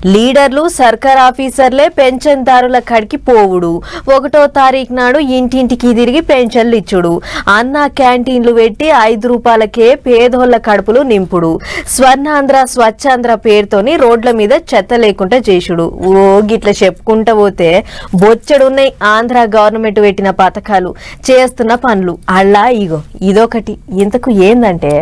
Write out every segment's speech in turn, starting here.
లీడర్లు సర్కార్ ఆఫీసర్లే పెన్షన్దారుల కడికి పోవుడు, 1వ తారీఖు నాడు ఇంటింటికి తిరిగి పెన్షన్లు ఇచ్చుడు, అన్న క్యాంటీన్లు పెట్టి 5 రూపాయలకే పేదోళ్ల కడుపులు నింపుడు, స్వర్ణాంధ్ర స్వచ్ఛాంధ్ర పేరుతోని రోడ్ల మీద చెత్త లేకుండా చేసుడు. ఓ గిట్ల చెప్పుకుంటా పోతే బొచ్చడున్నాయి ఆంధ్ర గవర్నమెంట్ పెట్టిన పథకాలు, చేస్తున్న పనులు. అలా ఇగో ఇదొకటి. ఇంతకు ఏందంటే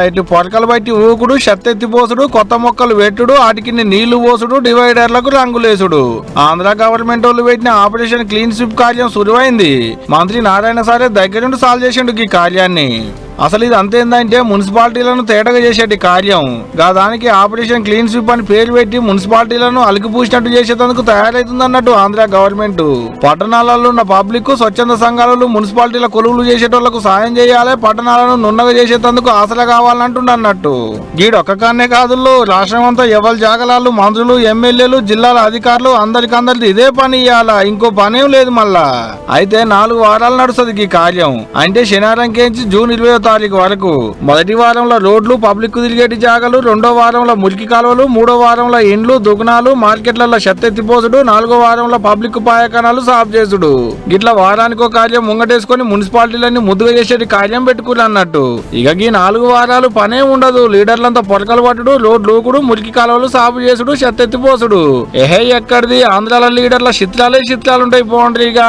ఇటు పొరకలు బట్టి ఊకుడు, చెత్తెత్తిపోసుడు, కొత్త మొక్కలు పెట్టుడు, వాటికి నీళ్లు పోసుడు, డివైడర్లకు రంగులేసుడు. ఆంధ్ర గవర్నమెంట్ వాళ్ళు పెట్టిన ఆపరేషన్ క్లీన్ స్వీప్ కార్యం సురువైంది. మంత్రి నారాయణ సారే దగ్గరుండి సాల్వ్ చేసిండు ఈ కార్యాన్ని. అసలు ఇది అంతేందంటే మున్సిపాలిటీలను తేటగా చేసేటి కార్యం. దానికి ఆపరేషన్ క్లీన్ స్వీప్ అని పేరు పెట్టి మున్సిపాలిటీలను అలికిపూసినట్టు చేసేందుకు తయారైతుందన్నట్టు ఆంధ్ర గవర్నమెంట్. పట్టణాలలో ఉన్న పబ్లిక్, స్వచ్ఛంద సంఘాలు మున్సిపాలిటీల కొలువులు చేసేటోళ్లకు సాయం చేయాలి, పట్టణాలను నున్నగా చేసేందుకు ఆశలు కావాలంటున్నట్టు. గీడొక్క కాన్నే కాదుల్లో రాష్ట్రం అంతా ఎవరి జాగలాలు, మంత్రులు, ఎమ్మెల్యేలు, జిల్లాల అధికారులు అందరికీ ఇదే పని ఇయ్యాలా, ఇంకో పనేం లేదు మళ్ళా. అయితే 4 వారాలు నడుస్తుంది ఈ కార్యం. అంటే శనివారంకేంచి జూన్ 20వ తారీఖు వరకు. మొదటి వారంలో రోడ్లు, పబ్లిక్ తిరిగేటి జాగలు, 2వ వారంలో మురికి కాలువలు, 3వ వారంలో ఇండ్లు, దుకాణాలు, మార్కెట్లలో చెత్తెత్తిపోసుడు, 4వ వారంలో పబ్లిక్ పాయకానాలు సాఫ్ చేసుడు. గిట్లా వారానికో కార్యం ముంగటేసుకుని మున్సిపాలిటీలన్నీ ముద్దుగా చేసేటి కార్యం పెట్టుకుని అన్నట్టు. ఇక ఈ 4 వారాలు పనే ఉండదు. లీడర్లంతా పొరకలు పట్టుడు, రోడ్లు ఊకుడు, మురికి కాలువలు సాఫ్ చేసుడు, చెత్తెత్తిపోసుడు. ఎక్కడిది ఆంధ్రాల లీడర్ల చిత్రాలుంటాయి పోండ్రిగా.